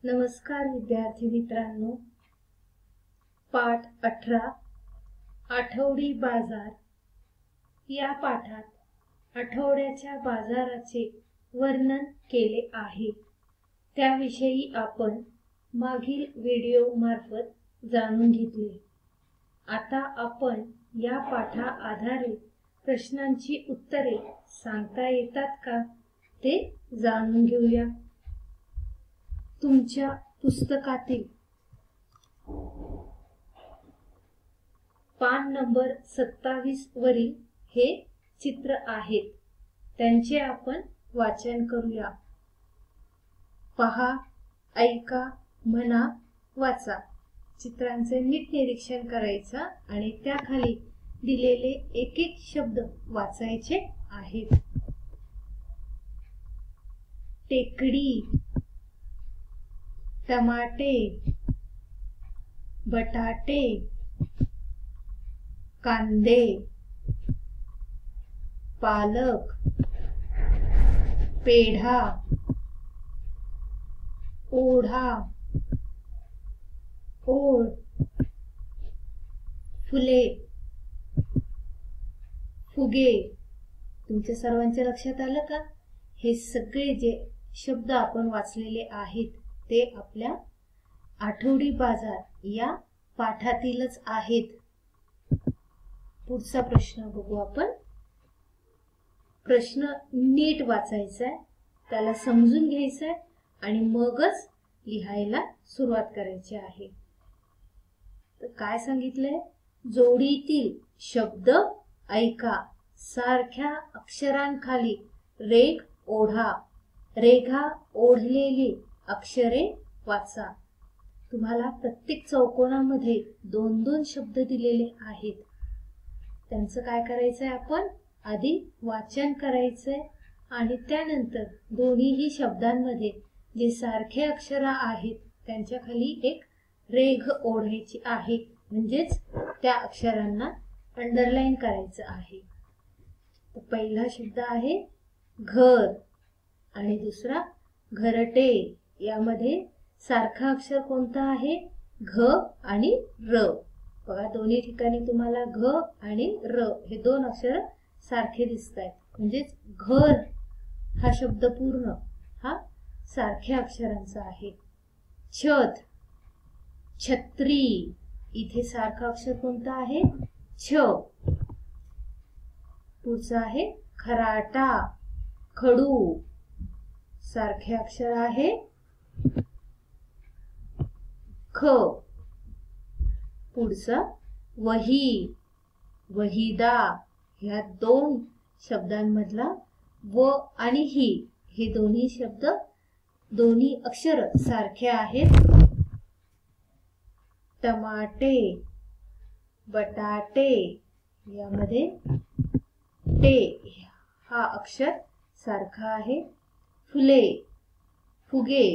नमस्कार विद्यार्थी मित्रांनो, पाठ 18 आठवडी बाजार या पाठात आठवड्याच्या बाजाराचे वर्णन केले आहे। त्याविषयी आपण मागील व्हिडिओ मार्फत जाणून घेतले। आता आपण या पाठा आधारित प्रश्नांची उत्तरे सांगता येतात का ते जाणून घेऊया। तुमच्या पुस्तकातील पान नंबर 27 वरील हे चित्र आहेत, त्यांचे आपण वाचन करूया। पहा, ऐका, म्हणा, वाचा। चित्रांचे नीट निरीक्षण करायचं आणि त्याखाली दिलेले एक एक शब्द वाचायचे आहेत। टेकडी, टमाटे, बटाटे, कांदे, पालक, पेढा, ओढा, ओळ, फुले, फुगे। तुमच्या सर्वांच्या लक्षात आलं का? हे सगळे जे शब्द आपण वाचलेले आहेत ते आपल्या आठवडी बाजार या पाठातीलच आहेत। पुढचा प्रश्न बघू आपण। प्रश्न नीट वाचायचा आहे, त्याला समजून घ्यायचा आहे आणि मगच लिहायला सुरुवात करायची आहे। तर काय सांगितलंय? जोडीतील शब्द ऐका, सारख्या अक्षरांखाली रेघ ओढा, रेघा ओढलेली अक्षरे वाचा। तुम्हाला प्रत्येक चौकोनामध्ये 2-2 शब्द दिलेले आहेत, त्यांचं काय करायचंय? आपण आधी वाचन करायचंय आणि त्यानंतर दोन्हीही शब्दांमध्ये जे सारखे अक्षर आहेत त्यांच्या खाली एक रेघ ओढायची आहे, म्हणजेच त्या अक्षरांना अंडरलाईन करायचं आहे। तर पहिला शब्द आहे घर आणि दुसरा घरटे। यामध्ये सारखा अक्षर कोणता आहे? घ आणि र। बघा, दोन्ही ठिकाणी तुम्हाला घ आणि र हे 2 अक्षर सारखे दिसतात, म्हणजेच घर हा शब्द पूर्ण हा सारख्या अक्षरांचा आहे। छत, छत्री, इथे सारखा अक्षर कोणता आहे? छ। पुढचा आहे खराटा, खडू, सारखे अक्षर आहे ख। पुढचा वही, वहीदा। ह्या 2 शब्दांमधला व आणि ही हे दोन्ही शब्द, दोन्ही अक्षर सारखे आहेत। टमाटे, बटाटे, यामध्ये टे हा अक्षर सारखा आहे। फुले, फुगे,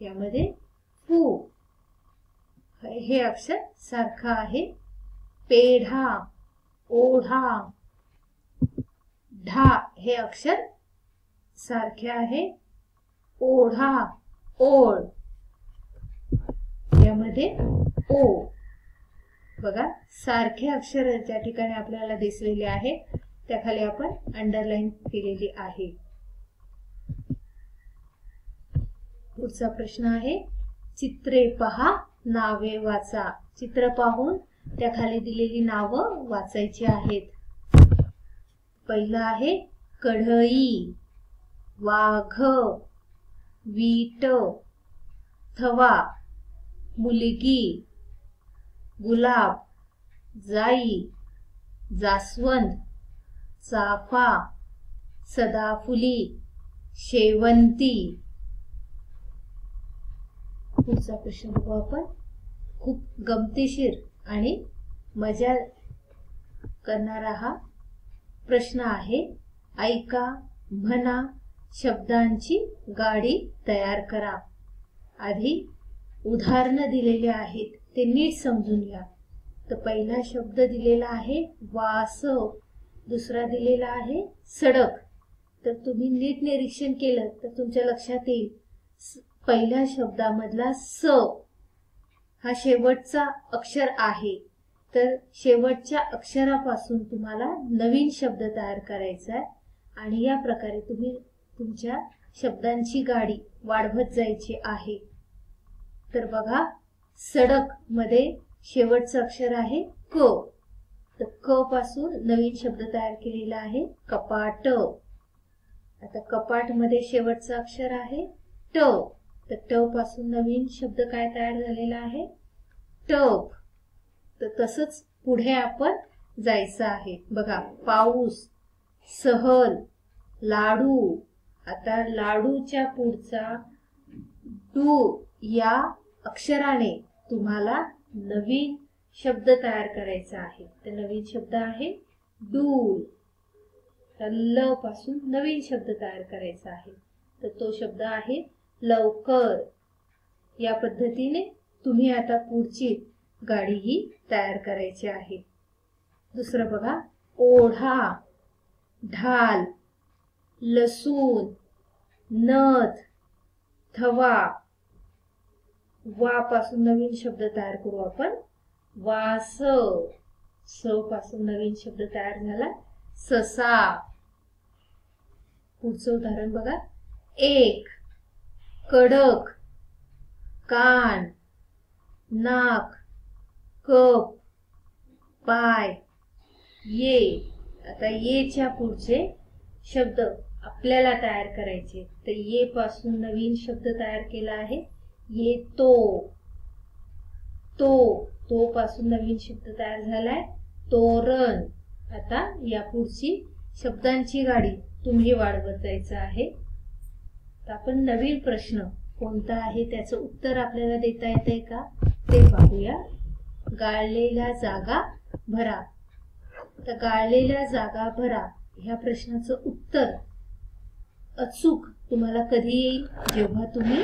यामध्ये फू हे अक्षर सारखा आहे। पेढा, ओढा, ढा हे अक्षर सारखे आहे। ओढा, ओळ, यामध्ये ओ। बघा, सारखे अक्षर ज्या ठिकाणी आपल्याला दिसलेले आहे त्याखाली आपण अंडरलाईन केलेली आहे। पुढचा प्रश्न आहे चित्रे पहा, नावे वाचा। चित्र पाहून त्याखाली दिलेली नावं वाचायची आहेत। पहिला आहे कढई, वाघ, वीट, थवा, मुलगी, गुलाब, जाई, जास्वंद, चाफा, सदाफुली, शेवंती। पुढचा प्रश्न बघू आपण। खूप गमतीशीर आणि मजा करणारा हा प्रश्न आहे। ऐका, म्हणा, शब्दांची गाडी तयार करा। आधी उदाहरणं दिलेली आहेत, ते नीट समजून घ्या। तर पहिला शब्द दिलेला आहे वासव, दुसरा दिलेला आहे सडक। तर तुम्ही नीट निरीक्षण केलं तर तुमच्या लक्षात येईल पहिल्या शब्दामधला स हा शेवटचा अक्षर आहे, तर शेवटच्या अक्षरापासून तुम्हाला नवीन शब्द तयार करायचा आहे आणि या प्रकारे तुम्ही तुमच्या शब्दांची गाडी वाढवत जायची आहे. तर बघा, सडक मध्ये शेवटचं अक्षर आहे क, तर क पासून नवीन शब्द तयार केलेला आहे कपाट. आता कपाट मध्ये शेवटचं अक्षर आहे ट, तर ट पासून नवीन शब्द काय तयार झालेला आहे टप. तर तसंच पुढे आपण जायचं आहे. बघा, पाऊस, सहल, लाडू. आता लाडूच्या पुढचा डू या अक्षराने तुम्हाला नवीन शब्द तयार करायचा आहे. तर नवीन शब्द आहे डूल. तर ल पासून नवीन शब्द तयार करायचा आहे, तर तो शब्द आहे लवकर. या पद्धतीने तुम्ही आता पुढची गाडी ही तयार करायची आहे. दुसरं बघा, ओढा, ढाल, लसूण, नथ, थवा. वा पासून नवीन शब्द तयार करू आपण वास. स पासून नवीन शब्द तयार झाला ससा. पुढचं उदाहरण बघा, एक, कडक, कान, नाक, कप, पाय, ये. आता येच्या पुढचे शब्द आपल्याला तयार करायचे, तर ये पासून नवीन शब्द तयार केला आहे येतो. तो पासून नवीन शब्द तयार झालाय तोरण. आता या पुढची शब्दांची गाडी तुम्ही वाढवत जायचं आहे. तर आपण नवीन प्रश्न कोणता आहे त्याचं उत्तर आपल्याला देता येतंय का ते पाहूया. गाळलेल्या जागा भरा. तर गाळलेल्या जागा भरा ह्या प्रश्नाचं उत्तर अचूक तुम्हाला कधी येईल, जेव्हा तुम्ही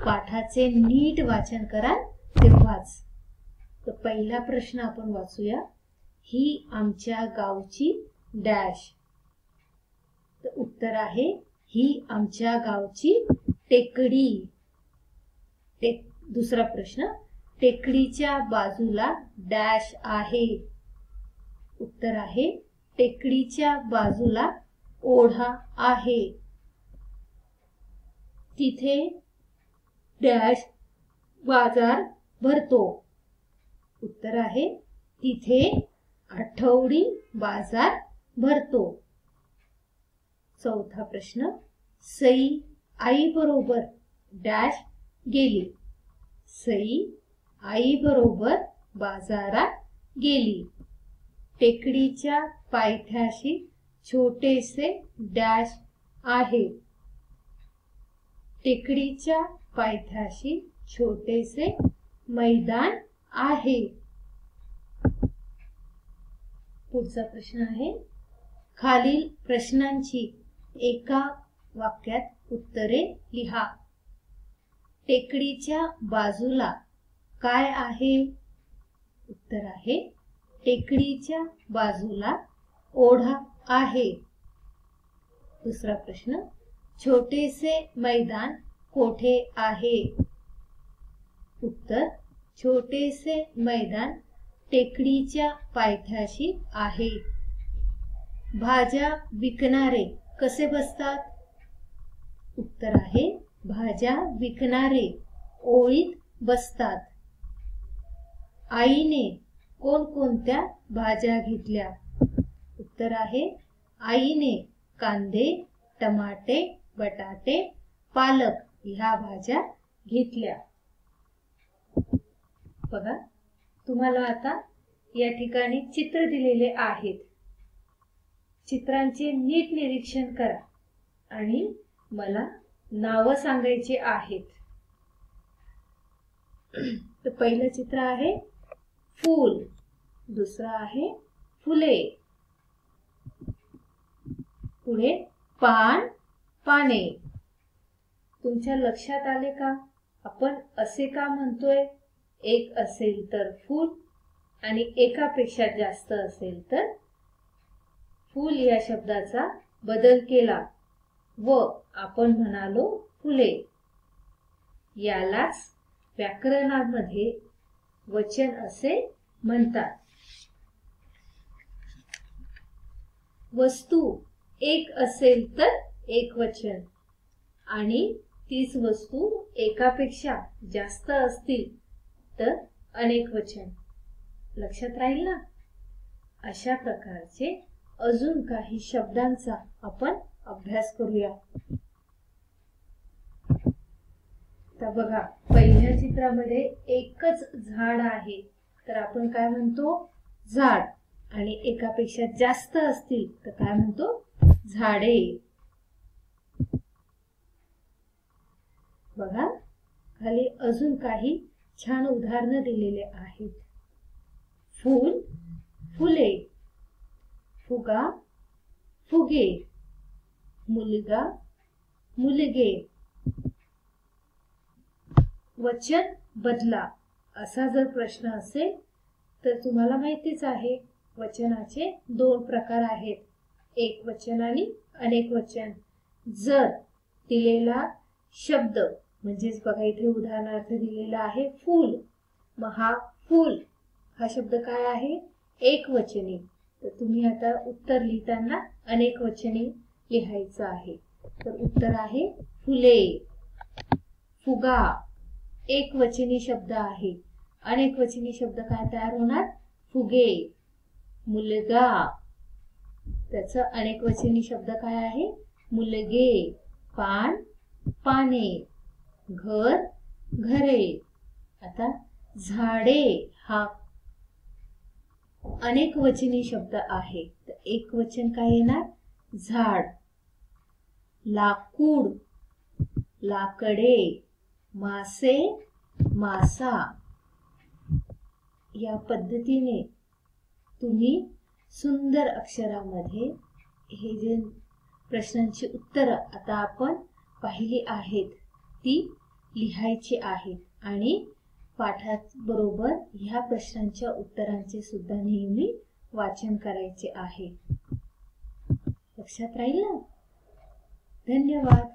पाठाचे नीट वाचन कराल तेव्हाच. तर पहिला प्रश्न आपण वाचूया, ही आमच्या गावची डॅश. तर उत्तर आहे ही आमच्या गावची टेकडी. दुसरा प्रश्न, टेकडीच्या बाजूला डॅश आहे. उत्तर आहे टेकडीच्या बाजूला ओढा आहे. तिथे डॅश बाजार भरतो. उत्तर आहे तिथे आठवडी बाजार भरतो. चौथा प्रश्न, सई आई बरोबर डॅश गेली. सई आई बरोबर बाजारात गेली. टेकडीच्या पायथ्याशी छोटेसे डॅश आहे. टेकडीच्या पायथ्याशी छोटेसे मैदान आहे. पुढचा प्रश्न आहे, खालील प्रश्नांची एका वाक्यात उत्तरे लिहा. टेकडीच्या बाजूला काय आहे? उत्तर आहे टेकडीच्या बाजूला ओढा आहे. दुसरा प्रश्न, छोटेसे मैदान कोठे आहे? उत्तर, छोटेसे मैदान टेकडीच्या पायथ्याशी आहे. भाज्या विकणारे कसे बसतात? उत्तर आहे भाज्या विकणारे ओळीत बसतात. आईने कोणकोणत्या भाज्या घेतल्या? उत्तर आहे आईने कांदे, टमाटे, बटाटे, पालक ह्या भाज्या घेतल्या. बघा, तुम्हाला आता या ठिकाणी चित्र दिलेले आहेत. चित्रांचे नीट निरीक्षण करा आणि मला नाव सांगायची आहेत. तर पहिलं चित्र आहे फूल, दुसरं आहे फुले, पुढे पान, पाने. तुमच्या लक्षात आले का आपण असे का म्हणतोय? एक असेल तर फूल आणि एकापेक्षा जास्त असेल तर फूल या शब्दाचा बदल केला व आपण म्हणालो फुले. यालाच व्याकरणामध्ये वचन असे म्हणतात. वस्तू एक असेल तर एकवचन आणि तीच वस्तू एकापेक्षा जास्त असतील तर अनेकवचन. लक्षात राहील ना? अशा प्रकारचे अजून काही शब्दांचा आपण अभ्यास करूया. तर बघा, पहिल्या चित्रामध्ये एकच झाड आहे तर आपण काय म्हणतो? झाड. आणि एकापेक्षा जास्त असतील तर काय म्हणतो? झाडे. बघा, खाली अजून काही छान उदाहरणं दिलेले आहेत. फूल, फुले. फुगा, फुगे. मुलगा, मुलगे. वचन बदला असा जर प्रश्न असेल तर तुम्हाला माहितीच आहे, वचनाचे 2 प्रकार आहेत, एकवचन आणि अनेकवचन. जर दिलेला शब्द म्हणजेच बघा इथे उदाहरणार्थ दिलेला आहे फूल, मग हा फूल हा शब्द काय आहे? एकवचनी. तर तुम्ही आता उत्तर लिहिताना अनेकवचनी लिहायचं आहे. तर उत्तर आहे फुले. फुगा एकवचनी शब्द आहे, अनेकवचनी शब्द काय तयार होणार? फुगे. मुलगा, त्याचं अनेकवचनी शब्द काय आहे? मुलगे. पान, पाने. घर, घरे. आता झाडे हा अनेकवचनी शब्द आहे तर एकवचन काय येणार? झाड. लाकूड, लाकडे. मासे, मासा. या पद्धतीने तुम्ही सुंदर अक्षरामध्ये हे जे प्रश्नांची उत्तर आता आपण पाहिली आहेत ती लिहायची आहेत आणि पाठात बरोबर ह्या प्रश्नांच्या उत्तरांचे सुद्धा नेहमी वाचन करायचे आहे. लक्षात राहील ना? धन्यवाद.